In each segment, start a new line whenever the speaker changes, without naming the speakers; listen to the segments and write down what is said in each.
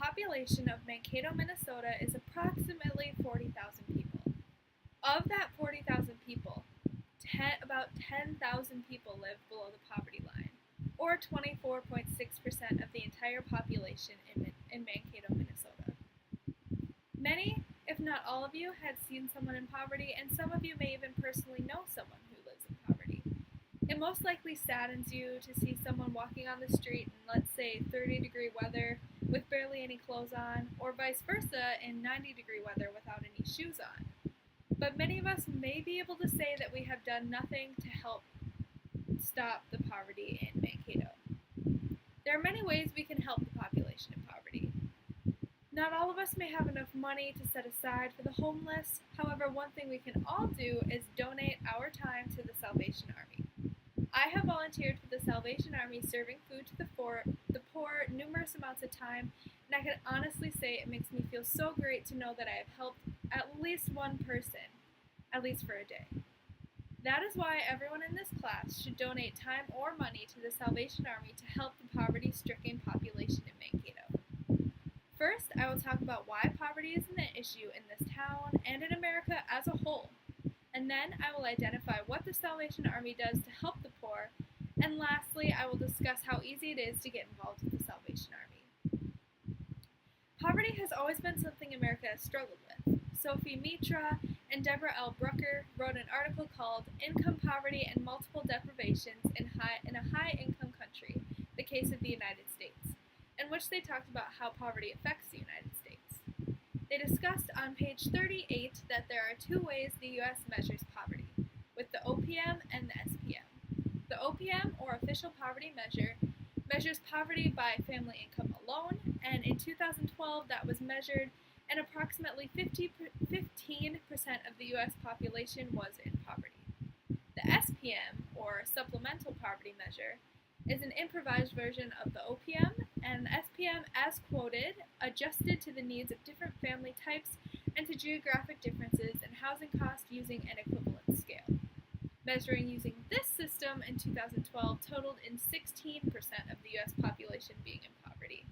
population of Mankato, Minnesota is approximately 40,000 people. Of that 40,000 people, about 10,000 people live below the poverty line, or 24.6% of the entire population in Mankato, Minnesota. Many, if not all of you, have seen someone in poverty, and some of you may even personally know someone who lives in poverty. It most likely saddens you to see someone walking on the street in, let's say, 30-degree weather with barely any clothes on, or vice versa in 90-degree weather without any shoes on. But many of us may be able to say that we have done nothing to help stop the poverty in Mankato. There are many ways we can help the population in poverty. Not all of us may have enough money to set aside for the homeless. However, one thing we can all do is donate our time to the Salvation Army. I have volunteered for the Salvation Army serving food to the poor numerous amounts of time, and I can honestly say it makes me feel so great to know that I have helped at least one person, at least for a day. That is why everyone in this class should donate time or money to the Salvation Army to help the poverty-stricken population in Mankato. First, I will talk about why poverty is an issue in this town and in America as a whole. And then I will identify what the Salvation Army does to help the poor. And lastly, I will discuss how easy it is to get involved with the Salvation Army. Poverty has always been something America has struggled with. Sophie Mitra and Deborah L. Brooker wrote an article called Income Poverty and Multiple Deprivations in a High-Income Country, the Case of the United States, in which they talked about how poverty affects the United States. They discussed on page 38 that there are two ways the U.S. measures poverty, with the OPM and the SPM. The OPM, or Official Poverty Measure, measures poverty by family income alone, and in 2012 that was measured, and approximately 15% of the U.S. population was in poverty. The SPM, or Supplemental Poverty Measure, is an improvised version of the OPM, and SPM, as quoted, adjusted to the needs of different family types and to geographic differences in housing cost using an equivalence scale. Measuring using this system in 2012 totaled in 16% of the U.S. population being in poverty.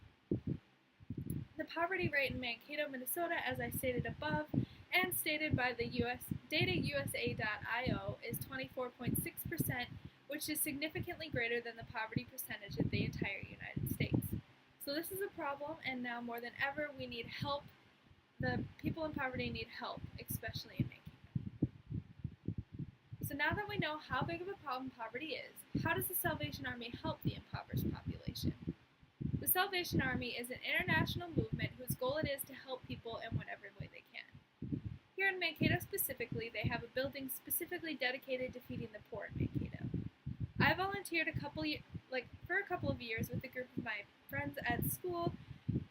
The poverty rate in Mankato, Minnesota, as I stated above, and stated by the DataUSA.io, is 24.6%, which is significantly greater than the poverty percentage of the entire United States. So this is a problem, and now more than ever, we need help. The people in poverty need help, especially in Mankato. So now that we know how big of a problem poverty is, how does the Salvation Army help the impoverished population? The Salvation Army is an international movement whose goal it is to help people in whatever way they can. Here in Mankato specifically, they have a building specifically dedicated to feeding the poor in Mankato. I volunteered for a couple of years with a group of my friends at school.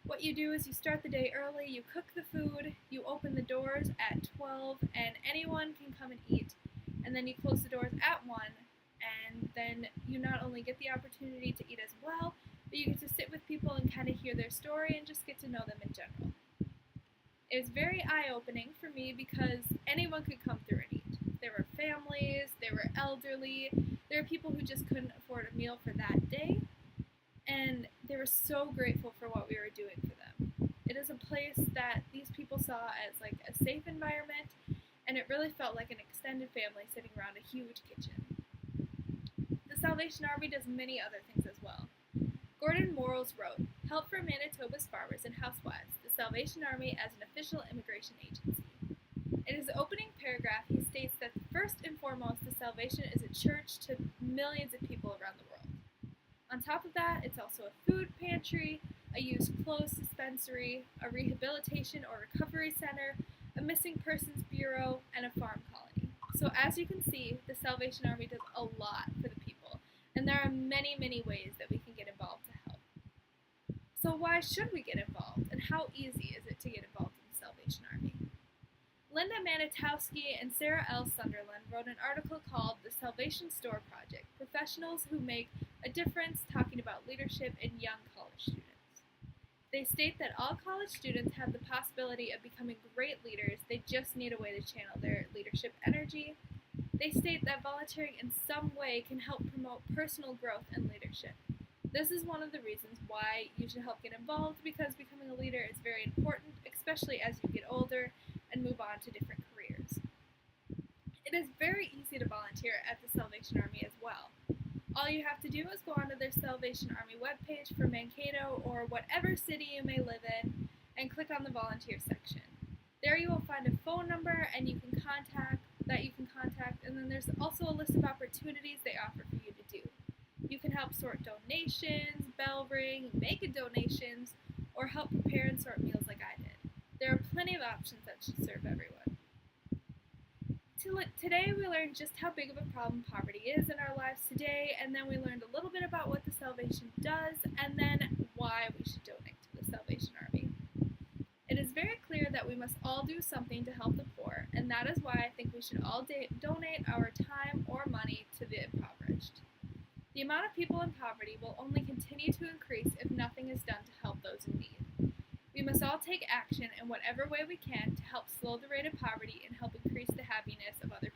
What you do is you start the day early, you cook the food, you open the doors at 12, and anyone can come and eat. And then you close the doors at 1, and then you not only get the opportunity to eat as well, but you get to sit with people and kind of hear their story and just get to know them in general. It was very eye-opening for me because anyone could come through and eat. There were families, there were elderly, there were people who just couldn't afford a meal for that day, and they were so grateful for what we were doing for them. It is a place that these people saw as like a safe environment, and it really felt like an extended family sitting around a huge kitchen. The Salvation Army does many other things as well. Gordon Morals wrote, "Help for Manitoba's farmers and housewives, the Salvation Army as an official immigration agency." In his opening paragraph, he states that first and foremost, the Salvation is a church to millions of people around the world. On top of that, it's also a food pantry, a used clothes dispensary, a rehabilitation or recovery center, a missing persons bureau, and a farm colony. So as you can see, the Salvation Army does a lot for the people, and there are many, many ways that we can get involved to help. So why should we get involved, and how easy is it to get involved in the Salvation Army? Linda Manitowski and Sarah L. Sunderland wrote an article called The Salvation Store Project, Professionals Who Make a Difference, talking about leadership in young college students. They state that all college students have the possibility of becoming great leaders, they just need a way to channel their leadership energy. They state that volunteering in some way can help promote personal growth and leadership. This is one of the reasons why you should help get involved, because becoming a leader is very important, especially as you get older and move on to different careers. It is very easy to volunteer at the Salvation Army as well. All you have to do is go onto their Salvation Army webpage for Mankato or whatever city you may live in and click on the volunteer section. There you will find a phone number and you can contact, and then there's also a list of opportunities they offer for you to do. You can help sort donations, bell ring, make donations, or help prepare and sort meals like I did. There are plenty of options that should serve everyone. Today we learned just how big of a problem poverty is in our lives today, and then we learned a little bit about what the Salvation does, and then why we should donate to the Salvation Army. It is very clear that we must all do something to help the poor, and that is why I think we should all donate our time or money to the impoverished. The amount of people in poverty will only continue to increase if nothing is done to help those in need. We must all take action in whatever way we can to help slow the rate of poverty and help increase the happiness of other